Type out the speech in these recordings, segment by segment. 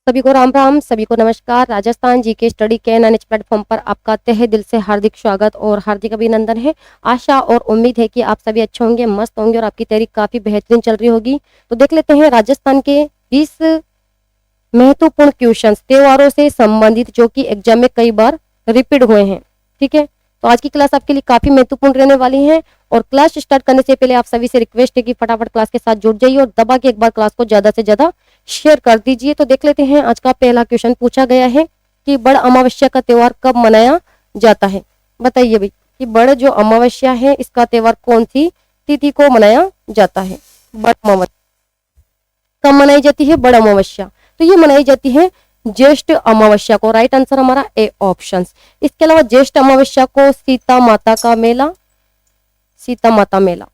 सभी को राम राम, सभी को नमस्कार। राजस्थान जीके स्टडी के एनएच प्लेटफॉर्म पर आपका तहे दिल से हार्दिक स्वागत और हार्दिक अभिनंदन है। आशा और उम्मीद है कि आप सभी अच्छे होंगे, मस्त होंगे और आपकी तैयारी काफी बेहतरीन चल रही होगी। तो देख लेते हैं राजस्थान के 20 महत्वपूर्ण क्वेश्चंस त्योहारों से संबंधित जो कि एग्जाम में कई बार रिपीट हुए हैं। ठीक है, तो आज की क्लास आपके लिए काफी महत्वपूर्ण रहने वाली है। और क्लास स्टार्ट करने से पहले आप सभी से रिक्वेस्ट है कि फटाफट क्लास के साथ जुड़ जाइए और दबा के एक बार क्लास को ज्यादा से ज्यादा शेयर कर दीजिए। तो देख लेते हैं आज का पहला क्वेश्चन पूछा गया है कि बड़ अमावस्या का त्योहार कब मनाया जाता है। बताइए भाई कि बड़ जो अमावस्या है इसका त्योहार कौन सी तिथि को मनाया जाता है। बड़ अमावस्या कब मनाई जाती है? बड़ अमावस्या तो ये मनाई जाती है ज्येष्ठ अमावस्या को। राइट आंसर हमारा ए ऑप्शन। इसके अलावा ज्येष्ठ अमावस्या को सीता माता का मेला, सीता माता मेला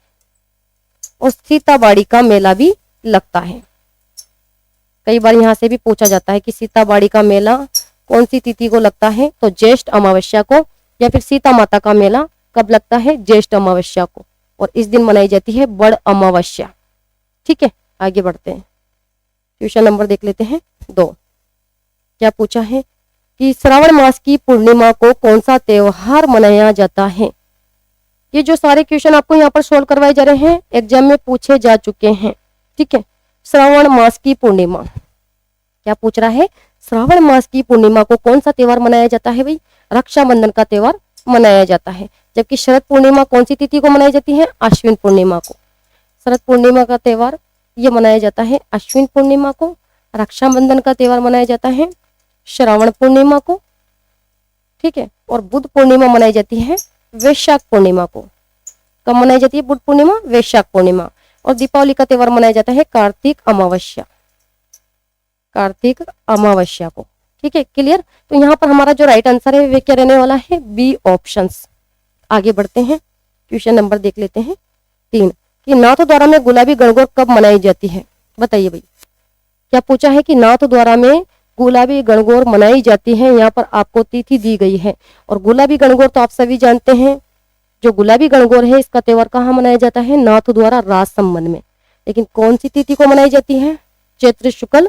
और सीताबाड़ी का मेला भी लगता है। कई बार यहाँ से भी पूछा जाता है कि सीताबाड़ी का मेला कौन सी तिथि को लगता है, तो ज्येष्ठ अमावस्या को। या फिर सीता माता का मेला कब लगता है? ज्येष्ठ अमावस्या को, और इस दिन मनाई जाती है बड़ अमावस्या। ठीक है, आगे बढ़ते हैं। क्वेश्चन नंबर देख लेते हैं 2। क्या पूछा है कि श्रावण मास की पूर्णिमा को कौन सा त्योहार मनाया जाता है। ये जो सारे क्वेश्चन आपको यहाँ पर सोल्व करवाए जा रहे हैं एग्जाम में पूछे जा चुके हैं। ठीक है, श्रावण मास की पूर्णिमा क्या पूछ रहा है? श्रावण मास की पूर्णिमा को कौन सा त्योहार मनाया जाता है? भाई रक्षाबंधन का त्योहार मनाया जाता है। जबकि शरद पूर्णिमा कौन सी तिथि को मनाई जाती है? अश्विन पूर्णिमा को। शरद पूर्णिमा का त्योहार ये मनाया जाता है अश्विन पूर्णिमा को। रक्षाबंधन का त्योहार मनाया जाता है श्रावण पूर्णिमा को। ठीक है, और बुद्ध पूर्णिमा मनाई जाती है वैशाख पूर्णिमा को। कब मनाई जाती है बुद्ध पूर्णिमा? वैशाख पूर्णिमा। और दीपावली का त्योहार मनाया जाता है कार्तिक अमावस्या, कार्तिक अमावस्या को। ठीक है, क्लियर। तो यहाँ पर हमारा जो राइट आंसर है वे क्या रहने वाला है? B options. आगे बढ़ते हैं, क्वेश्चन नंबर देख लेते हैं 3 कि नाथद्वारा में गुलाबी गणगौर कब मनाई जाती है। बताइए भाई क्या पूछा है कि नाथद्वारा में गुलाबी गणगौर मनाई जाती है। यहाँ पर आपको तिथि दी गई है और गुलाबी गणगौर तो आप सभी जानते हैं। जो गुलाबी गणगौर है इसका त्योहार कहाँ मनाया जाता है? नाथद्वारा राज संबंध में। लेकिन कौन सी तिथि को मनाई जाती है? चैत्र शुक्ल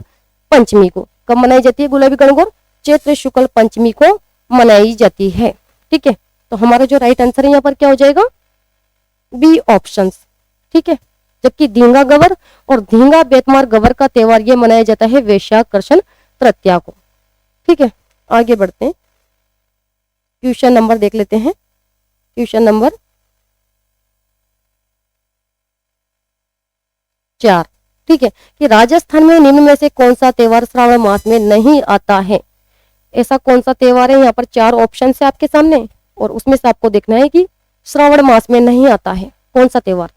पंचमी को। कब मनाई जाती है गुलाबी गणगौर? चैत्र शुक्ल पंचमी को मनाई जाती है। ठीक है, तो हमारा जो राइट आंसर है यहाँ पर क्या हो जाएगा? B option. ठीक है, जबकि धींगा गवर और धींगा बेतमार गवर का त्योहार ये मनाया जाता है वैशाख कृष्ण तृतीया को। ठीक है, आगे बढ़ते हैं, क्वेश्चन नंबर देख लेते हैं। Question number 4। ठीक है, कि राजस्थान में निम्न में से कौन सा त्योहार श्रावण मास में नहीं आता है। ऐसा कौन सा त्योहार है? यहाँ पर 4 ऑप्शन है आपके सामने और उसमें से आपको देखना है कि श्रावण मास में नहीं आता है कौन सा त्योहार।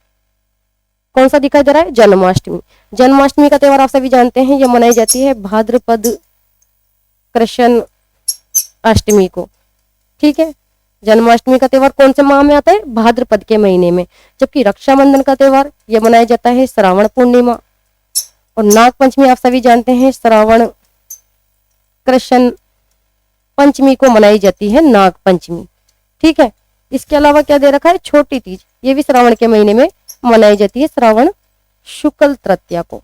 कौन सा दिखाई दे रहा है? जन्माष्टमी। जन्माष्टमी का त्योहार आप सभी जानते हैं, यह मनाई जाती है भाद्रपद कृष्ण अष्टमी को। ठीक है, जन्माष्टमी का त्योहार कौन से माह में आता है? भाद्रपद के महीने में। जबकि रक्षाबंधन का त्योहार यह मनाया जाता है श्रावण पूर्णिमा। और नाग पंचमी आप सभी जानते हैं श्रावण कृष्ण पंचमी को मनाई जाती है नाग पंचमी। ठीक है, इसके अलावा क्या दे रखा है? छोटी तीज, ये भी श्रावण के महीने में मनाई जाती है श्रावण शुक्ल तृतीया को,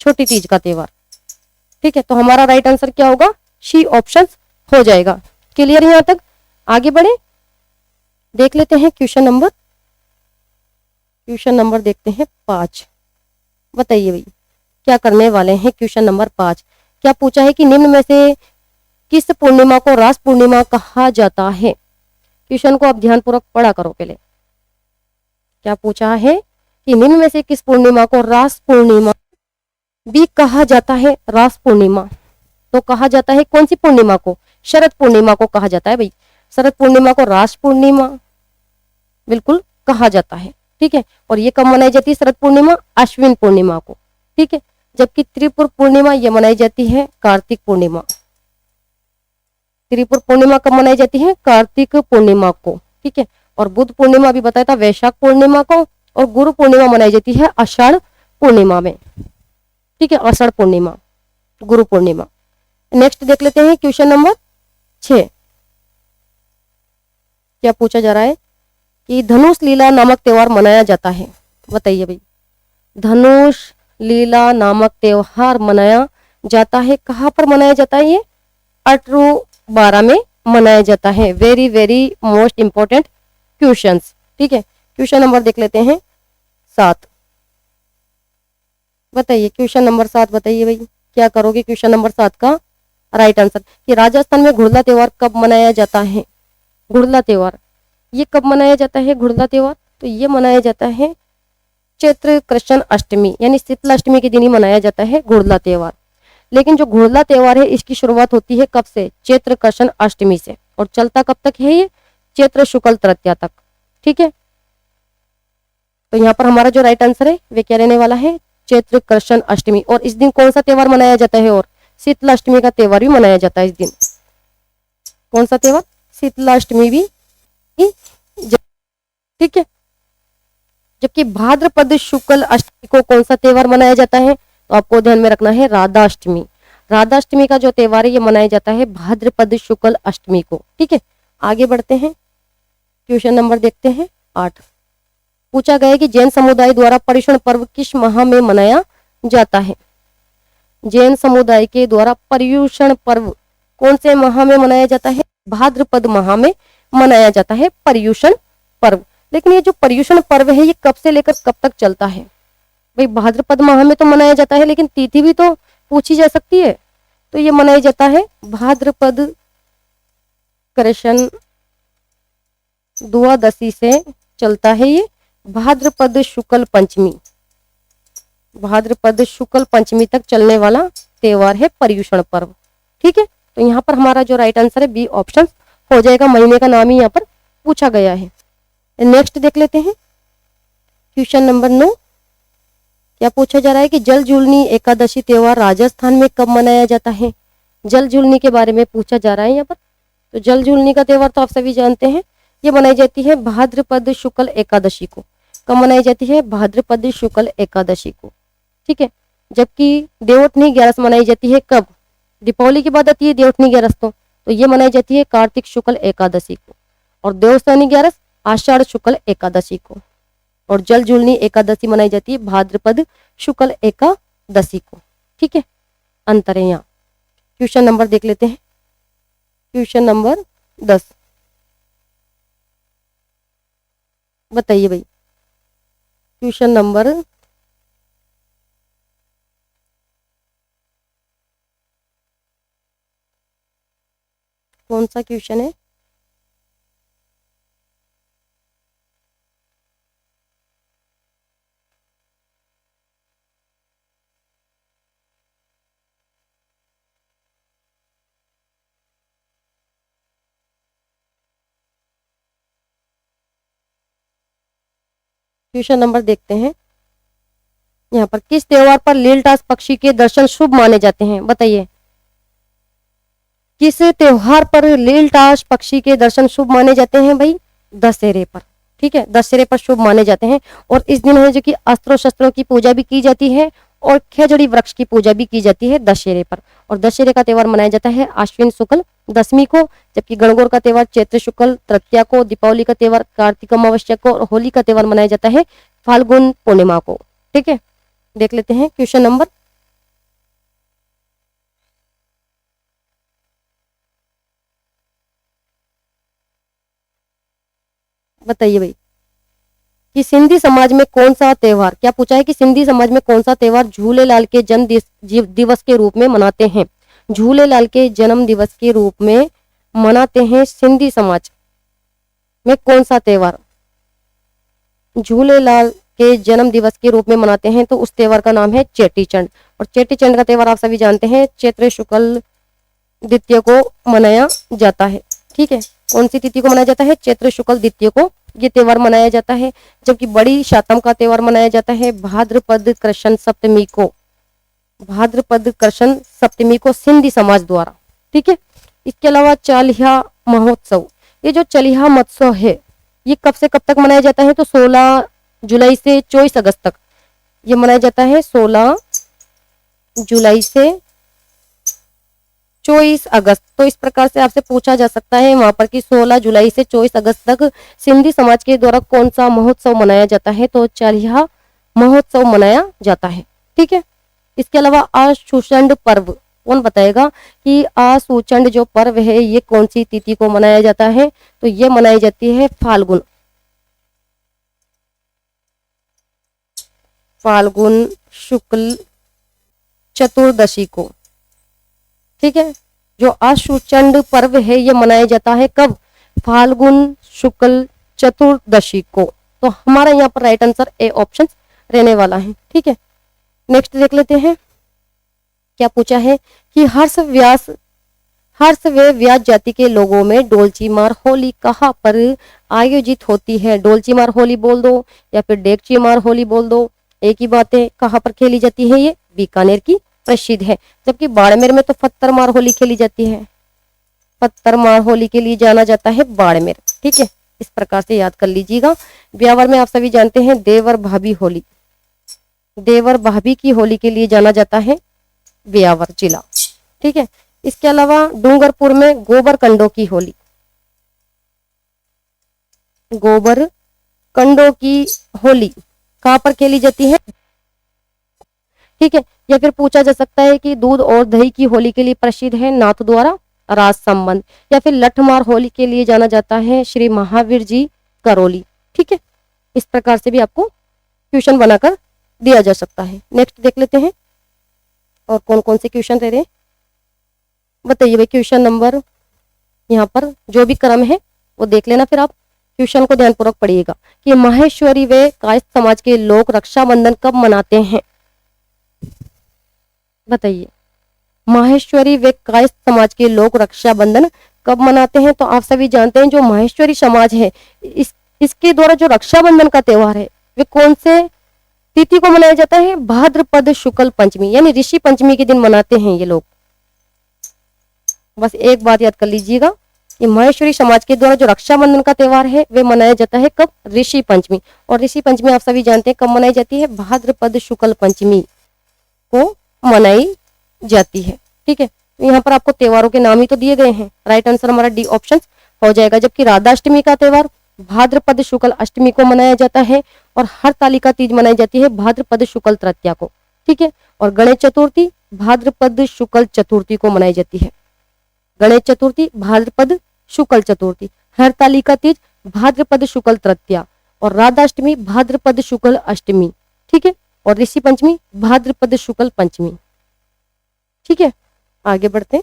छोटी तीज का त्योहार। ठीक है, तो हमारा राइट आंसर क्या होगा? सी ऑप्शन हो जाएगा। क्लियर यहां तक? आगे बढ़े, देख लेते हैं क्वेश्चन नंबर देखते हैं 5। बताइए भाई क्या करने वाले हैं। क्वेश्चन नंबर 5 क्या पूछा है कि निम्न में से किस पूर्णिमा को रास पूर्णिमा कहा जाता है। क्वेश्चन को आप ध्यानपूर्वक पढ़ा करो पहले। क्या पूछा है कि निम्न में से किस पूर्णिमा को रास पूर्णिमा भी कहा जाता है। रास पूर्णिमा तो कहा जाता है कौन सी पूर्णिमा को? शरद पूर्णिमा को कहा जाता है भाई। शरद पूर्णिमा को रास पूर्णिमा बिल्कुल कहा जाता है। ठीक है, और ये कब मनाई जाती है? शरद पूर्णिमा अश्विन पूर्णिमा को। ठीक है, जबकि त्रिपुर पूर्णिमा यह मनाई जाती है कार्तिक पूर्णिमा। त्रिपुर पूर्णिमा कब मनाई जाती है? कार्तिक पूर्णिमा को। ठीक है, और बुद्ध पूर्णिमा भी बताया था वैशाख पूर्णिमा को। और गुरु पूर्णिमा मनाई जाती है आषाढ़ पूर्णिमा में। ठीक है, आषाढ़ पूर्णिमा, गुरु पूर्णिमा। नेक्स्ट देख लेते हैं क्वेश्चन नंबर 6। क्या पूछा जा रहा है कि धनुष लीला नामक त्योहार मनाया जाता है। बताइए भाई धनुष लीला नामक त्योहार मनाया जाता है। कहाँ पर मनाया जाता है ये? अटरू-बारा में मनाया जाता है। Very very most important questions. ठीक है, क्वेश्चन नंबर देख लेते हैं 7। बताइए क्वेश्चन नंबर 7, बताइए भाई क्या करोगे क्वेश्चन नंबर 7 का राइट आंसर। कि राजस्थान में घुड़ला त्योहार कब मनाया जाता है? घुड़ला त्योहार ये कब मनाया जाता है? घुड़ला त्योहार तो ये मनाया जाता है चैत्र कृष्ण अष्टमी यानी शीतला अष्टमी के दिन ही मनाया जाता है घुड़ला त्योहार। लेकिन जो घुड़ला त्योहार है इसकी शुरुआत होती है कब से? चैत्र कृष्ण अष्टमी से, और चलता कब तक है ये? चैत्र शुक्ल तृतीया तक। ठीक है, तो यहाँ पर हमारा जो राइट आंसर है वे क्या रहने वाला है? चैत्र कृष्ण अष्टमी। और इस दिन कौन सा त्योहार मनाया जाता है? और शीतला अष्टमी का त्योहार भी मनाया जाता है इस दिन। कौन सा त्योहार? शीतला अष्टमी भी। ठीक है, जबकि भाद्रपद शुक्ल अष्टमी को कौन सा त्योहार मनाया जाता है? तो आपको ध्यान में रखना है राधा अष्टमी। राधा अष्टमी का जो त्योहार है ये मनाया जाता है भाद्रपद शुक्ल अष्टमी को। ठीक है, आगे बढ़ते हैं, क्वेश्चन नंबर देखते हैं 8। पूछा गया है कि जैन समुदाय द्वारा पर्युषण पर्व किस माह में मनाया जाता है? जैन समुदाय के द्वारा पर्युषण पर्व कौन से माह में मनाया जाता है? भाद्रपद माह में मनाया जाता है पर्युषण पर्व। लेकिन ये जो पर्युषण पर्व है ये कब से लेकर कब तक चलता है? भाई भाद्रपद माह में तो मनाया जाता है, लेकिन तिथि भी तो पूछी जा सकती है। तो ये मनाया जाता है भाद्रपद कृष्ण द्वादशी से चलता है ये भाद्रपद शुक्ल पंचमी। भाद्रपद शुक्ल पंचमी तक चलने वाला त्योहार है पर्युषण पर्व। ठीक है, तो यहाँ पर हमारा जो राइट आंसर है बी ऑप्शन हो जाएगा। महीने का नाम ही यहाँ पर पूछा गया है। नेक्स्ट देख लेते हैं क्वेश्चन नंबर 9। क्या पूछा जा रहा है कि जल झूलनी एकादशी त्योहार राजस्थान में कब मनाया जाता है? जल झूलनी के बारे में पूछा जा रहा है यहाँ पर। तो जल झूलनी का त्योहार तो आप सभी जानते हैं, ये मनाई जाती है भाद्रपद शुक्ल एकादशी को। कब मनाई जाती है? भाद्रपद शुक्ल एकादशी को। ठीक है, जबकि देवोत्थनी ग्यारस मनाई जाती है कब? दीपावली के बाद आती है देवोत्थनी ग्यारस, तो ये मनाई जाती है कार्तिक शुक्ल एकादशी को। और देवस्थानी ग्यारस आषाढ़ शुक्ल एकादशी को। और जल झूलनी एकादशी मनाई जाती है भाद्रपद शुक्ल एकादशी को। ठीक है, अंतर है यहाँ। क्वेश्चन नंबर देख लेते हैं, क्वेश्चन नंबर 10। बताइए भाई क्वेश्चन नंबर कौन सा क्वेश्चन है? क्वेश्चन नंबर देखते हैं यहाँ पर। किस त्योहार पर लीलटास पक्षी के दर्शन शुभ माने जाते हैं? बताइए किस त्योहार पर लीलटास पक्षी के दर्शन शुभ माने जाते हैं? भाई दशहरे पर। ठीक है, दशहरे पर शुभ माने जाते हैं। और इस दिन है जो कि अस्त्रों शस्त्रों की पूजा भी की जाती है और खेजड़ी वृक्ष की पूजा भी की जाती है दशहरे पर। और दशहरे का त्योहार मनाया जाता है आश्विन शुक्ल दशमी को, जबकि गणगौर का त्योहार चैत्र शुक्ल तृतीया को, दीपावली का त्योहार कार्तिक अमावस्या को, और होली का त्योहार मनाया जाता है फाल्गुन पूर्णिमा को। ठीक है, देख लेते हैं क्वेश्चन नंबर। बताइए भाई कि सिंधी समाज में कौन सा त्योहार, क्या पूछा है कि सिंधी समाज में कौन सा त्योहार झूलेलाल के जन्म दिवस के रूप में मनाते हैं? झूलेलाल के जन्म दिवस के रूप में मनाते हैं सिंधी समाज में कौन सा त्योहार झूलेलाल के जन्म दिवस के रूप में मनाते हैं? तो उस त्योहार का नाम है चेटीचंड। और चेटीचंड का त्योहार आप सभी जानते हैं चैत्र शुक्ल द्वितीय को मनाया जाता है। ठीक है, कौन सी तिथि को मनाया जाता है? चैत्र शुक्ल द्वितीय को ये त्योहार मनाया जाता है। जबकि बड़ी शातम का त्योहार मनाया जाता है भाद्रपद कृष्ण सप्तमी को। भाद्रपद कृष्ण सप्तमी को सिंधी समाज द्वारा। ठीक है, इसके अलावा चलिहा महोत्सव, ये जो चलिहा महोत्सव है ये कब से कब तक मनाया जाता है? तो 16 जुलाई से 24 अगस्त तक ये मनाया जाता है। 16 जुलाई से 24 अगस्त। तो इस प्रकार से आपसे पूछा जा सकता है वहां पर कि 16 जुलाई से 24 अगस्त तक सिंधी समाज के द्वारा कौन सा महोत्सव मनाया जाता है? तो चलिहा महोत्सव मनाया जाता है। ठीक है, इसके अलावा आशुचंड पर्व, कौन बताएगा कि आशुचंड जो पर्व है ये कौन सी तिथि को मनाया जाता है? तो ये मनाई जाती है फाल्गुन शुक्ल चतुर्दशी को। ठीक है, जो आशुचंड पर्व है ये मनाया जाता है कब? फाल्गुन शुक्ल चतुर्दशी को। तो हमारा यहाँ पर राइट आंसर ए ऑप्शन रहने वाला है। ठीक है, नेक्स्ट देख लेते हैं क्या पूछा है कि हर्ष व व्यास जाति के लोगों में डोलची मार होली कहाँ पर आयोजित होती है? डोलची मार होली बोल दो या फिर डेगची मार होली बोल दो, एक ही बात है। कहाँ पर खेली जाती है? ये बीकानेर की प्रसिद्ध है। जबकि बाड़मेर में तो पत्थर मार होली खेली जाती है। पत्थर मार होली के लिए जाना जाता है बाड़मेर। ठीक है, इस प्रकार से याद कर लीजिएगा। ब्यावर में आप सभी जानते हैं देवर भाभी होली, देवर भाभी की होली के लिए जाना जाता है ब्यावर जिला। ठीक है, इसके अलावा डूंगरपुर में गोबर कंडों की होली, गोबर कंडों की होली कहाँ पर खेली जाती है? ठीक है, या फिर पूछा जा सकता है कि दूध और दही की होली के लिए प्रसिद्ध है नाथ द्वारा राज संबंध, या फिर लठमार होली के लिए जाना जाता है श्री महावीर जी करौली। ठीक है, इस प्रकार से भी आपको क्वेश्चन बनाकर दिया जा सकता है। नेक्स्ट देख लेते हैं और कौन कौन से क्वेश्चन रह रहे हैं, बताइए भाई। क्वेश्चन नंबर यहाँ पर जो भी क्रम है वो देख लेना, फिर आप क्वेश्चन को ध्यानपूर्वक पढ़िएगा कि माहेश्वरी व कायस्थ समाज के लोग रक्षाबंधन कब मनाते हैं? बताइए, माहेश्वरी व कायस्थ समाज के लोग रक्षाबंधन कब मनाते हैं? तो आप सभी जानते हैं जो माहेश्वरी समाज है इसके द्वारा जो रक्षाबंधन का त्योहार है वे कौन से तिथि को मनाया जाता है? भाद्रपद शुक्ल पंचमी यानी ऋषि पंचमी के दिन मनाते हैं ये लोग। बस एक बात याद कर लीजिएगा कि माहेश्वरी समाज के द्वारा जो रक्षाबंधन का त्योहार है वे मनाया जाता है कब? ऋषि पंचमी। और ऋषि पंचमी आप सभी जानते हैं कब मनाई जाती है? भाद्रपद शुक्ल पंचमी को मनाई जाती है। ठीक है, यहाँ पर आपको त्योहारों के नाम ही तो दिए गए हैं। राइट आंसर हमारा डी ऑप्शन हो जाएगा। जबकि राधाष्टमी का त्योहार भाद्रपद शुक्ल अष्टमी को मनाया जाता है और हरतालिका तीज मनाई जाती है भाद्रपद शुक्ल तृतीया को। ठीक है, और गणेश चतुर्थी भाद्रपद शुक्ल चतुर्थी को मनाई जाती है। गणेश चतुर्थी भाद्रपद शुक्ल चतुर्थी, हरतालिका तीज भाद्रपद शुक्ल तृतीया और राधाष्टमी भाद्रपद शुक्ल अष्टमी। ठीक है, और ऋषि पंचमी भाद्रपद शुक्ल पंचमी। ठीक है, आगे बढ़ते हैं।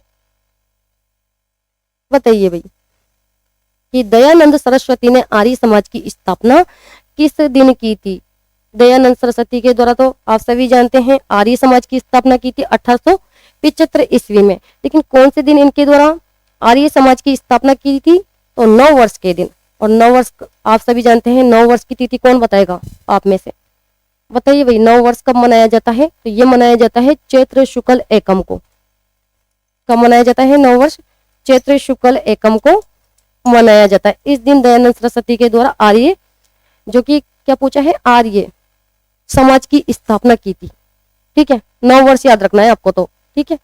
बताइए भाई कि दयानंद सरस्वती ने आर्य समाज की स्थापना किस दिन की थी? दयानंद सरस्वती के द्वारा तो आप सभी जानते हैं आर्य समाज की स्थापना की थी 1875 ईस्वी में। लेकिन कौन से दिन इनके द्वारा आर्य समाज की स्थापना की थी? तो 9 वर्ष के दिन। और 9 वर्ष आप सभी जानते हैं 9 वर्ष की तिथि कौन बताएगा आप में से? बताइए भाई, 9 वर्ष कब मनाया जाता है? तो ये मनाया जाता है चैत्र शुक्ल एकम को। कब मनाया जाता है 9 वर्ष? चैत्र शुक्ल एकम को मनाया जाता है। इस दिन दयानंद सरस्वती के द्वारा आर्य, जो कि क्या पूछा है, आर्य समाज की स्थापना की थी। ठीक है, 9 वर्ष याद रखना है आपको तो। ठीक है,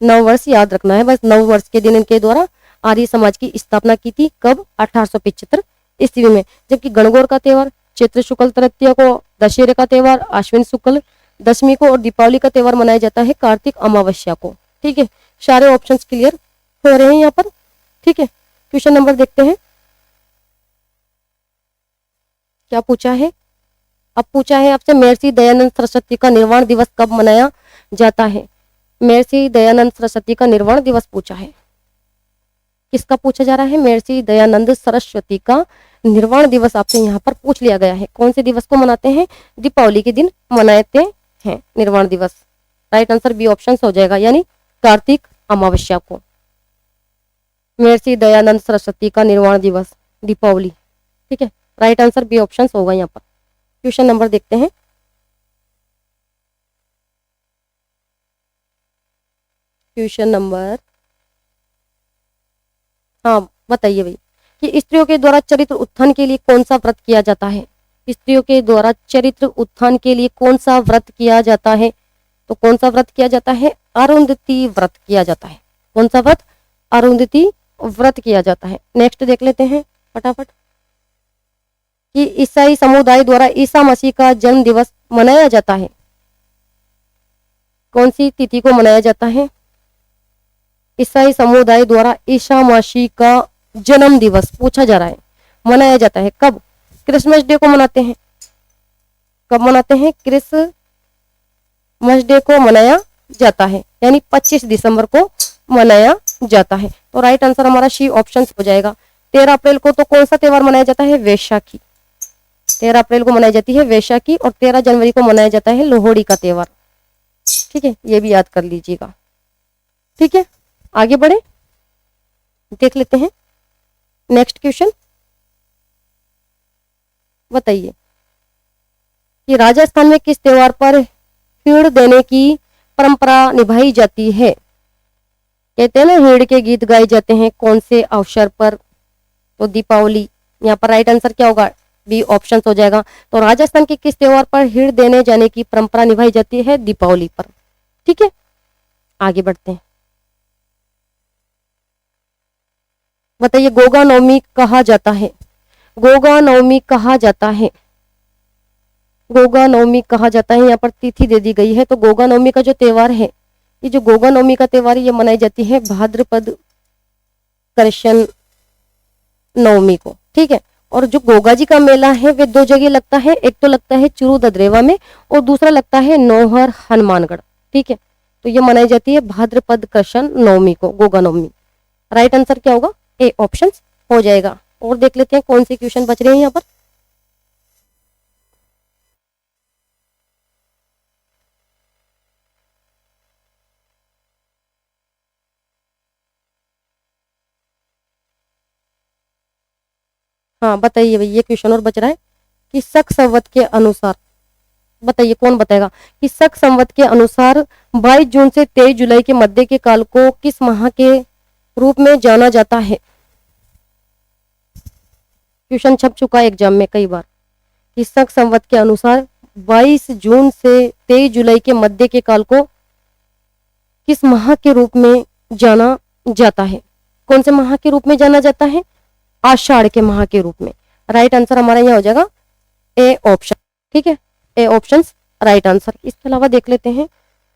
9 वर्ष याद रखना है बस। 9 वर्ष के दिन इनके द्वारा आर्य समाज की स्थापना की थी। कब? 1875 ईस्वी में। जबकि गणगौर का त्योहार चैत्र शुक्ल तृतीया को, दशहरे का त्योहार आश्विन शुक्ल दशमी को और दीपावली का त्योहार मनाया जाता है कार्तिक अमावस्या को। ठीक है, सारे ऑप्शंस क्लियर हो रहे हैं यहाँ पर। ठीक है, क्वेश्चन नंबर देखते हैं क्या पूछा है। अब पूछा है आपसे महर्षि दयानंद सरस्वती का निर्वाण दिवस कब मनाया जाता है? महर्षि दयानंद सरस्वती का निर्वाण दिवस पूछा है। किसका पूछा जा रहा है? महर्षि दयानंद सरस्वती का निर्वाण दिवस आपसे यहाँ पर पूछ लिया गया है। कौन से दिवस को मनाते हैं? दीपावली के दिन मनाते हैं निर्वाण दिवस। राइट आंसर बी ऑप्शन हो जाएगा, यानी कार्तिक अमावस्या को महर्षि दयानंद सरस्वती का निर्वाण दिवस दीपावली। ठीक है, राइट आंसर बी ऑप्शन होगा यहाँ पर। क्वेश्चन नंबर देखते हैं। क्वेश्चन नंबर, हाँ बताइए भाई कि स्त्रियों के द्वारा चरित्र उत्थान के लिए कौन सा व्रत किया जाता है? स्त्रियों के द्वारा चरित्र उत्थान के लिए कौन सा व्रत किया जाता है? तो कौन सा व्रत किया जाता है? अरुंधति व्रत किया जाता है। कौन सा व्रत? अरुंधति व्रत किया जाता है। नेक्स्ट देख लेते हैं फटाफट कि ईसाई समुदाय द्वारा ईसा मसीह का जन्म दिवस मनाया जाता है। कौन सी तिथि को मनाया जाता है? ईसाई समुदाय द्वारा ईसा मसीह का जन्म दिवस पूछा जा रहा है, मनाया जाता है कब? क्रिसमस डे को मनाते हैं। कब मनाते हैं? क्रिसमस डे को मनाया जाता है, यानी 25 दिसंबर को मनाया जाता है। तो राइट आंसर हमारा सी ऑप्शन हो जाएगा। 13 अप्रैल को तो कौन सा त्योहार मनाया जाता है? वैशाखी। 13 अप्रैल को मनाई जाती है वैशाखी, और 13 जनवरी को मनाया जाता है लोहड़ी का त्योहार। ठीक है, ये भी याद कर लीजिएगा। ठीक है, आगे बढ़े, देख लेते हैं नेक्स्ट क्वेश्चन। बताइए कि राजस्थान में किस त्योहार पर हीड़ देने की परंपरा निभाई जाती है? कहते हैं ना हीड़ के गीत गाए जाते हैं, कौन से अवसर पर? तो दीपावली। यहाँ पर राइट आंसर क्या होगा? बी ऑप्शन हो जाएगा। तो राजस्थान के किस त्योहार पर हीड़ देने जाने की परंपरा निभाई जाती है? दीपावली पर। ठीक है, आगे बढ़ते हैं। बताइए गोगा नवमी कहा जाता है? गोगा नवमी कहा जाता है, गोगा नवमी कहा जाता है। यहाँ पर तिथि दे दी गई है। तो गोगा नवमी का जो त्योहार है, ये जो गोगा नवमी का त्योहार ये मनाई जाती है भाद्रपद कृष्ण नवमी को। ठीक है, और जो गोगा जी का मेला है वे 2 जगह लगता है, एक तो लगता है चुरू ददरेवा में और दूसरा लगता है नौहर हनुमानगढ़। ठीक है, तो ये मनाई जाती है भाद्रपद कृष्ण नवमी को, गोगा नवमी। राइट आंसर क्या होगा? ए ऑप्शन हो जाएगा। और देख लेते हैं कौन से क्वेश्चन बच रहे हैं यहाँ पर। हाँ बताइए भाई, ये क्वेश्चन और बच रहा है कि शक संवत के अनुसार, बताइए कौन बताएगा कि शक संवत के अनुसार 22 जून से 23 जुलाई के मध्य के काल को किस माह के रूप में जाना जाता है? क्वेश्चन छप चुका है एग्जाम में कई बार कि शक संवत के अनुसार 22 जून से 23 जुलाई के मध्य के काल को किस माह के रूप में जाना जाता है? कौन से माह के रूप में जाना जाता है? आषाढ़ के माह के रूप में। राइट आंसर हमारा यहाँ हो जाएगा ए ऑप्शन। ठीक है, ए ऑप्शन राइट आंसर। इसके अलावा देख लेते हैं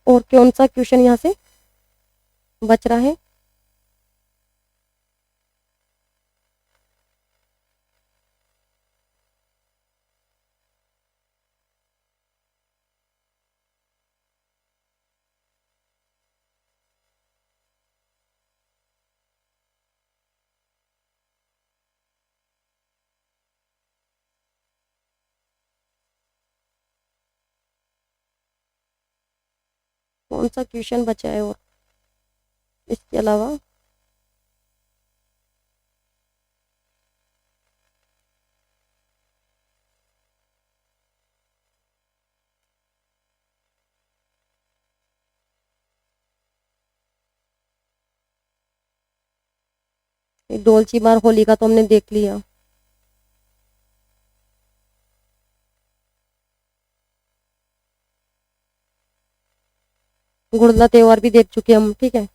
और कौन सा क्वेश्चन यहाँ से बच रहा है। कौन सा क्वेश्चन बचा है और इसके अलावा? डोलची मार होली का तो हमने देख लिया। गुड़ला त्योहार भी देख चुके हम। ठीक है,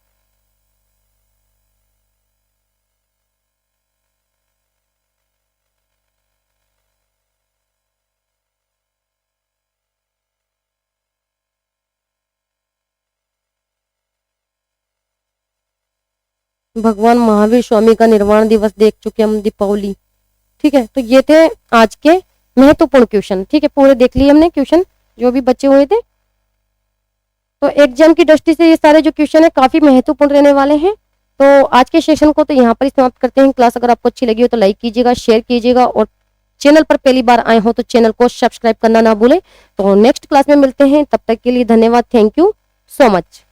भगवान महावीर स्वामी का निर्वाण दिवस देख चुके हम, दीपावली। ठीक है, तो ये थे आज के महत्वपूर्ण क्वेश्चन। ठीक है, पूरे देख लिए हमने क्वेश्चन जो भी बचे हुए थे। तो एग्जाम की दृष्टि से ये सारे जो क्वेश्चन है काफी महत्वपूर्ण रहने वाले हैं। तो आज के सेशन को तो यहाँ पर ही समाप्त करते हैं। क्लास अगर आपको अच्छी लगी हो तो लाइक कीजिएगा, शेयर कीजिएगा, और चैनल पर पहली बार आए हो तो चैनल को सब्सक्राइब करना ना भूलें। तो नेक्स्ट क्लास में मिलते हैं, तब तक के लिए धन्यवाद। Thank you so much.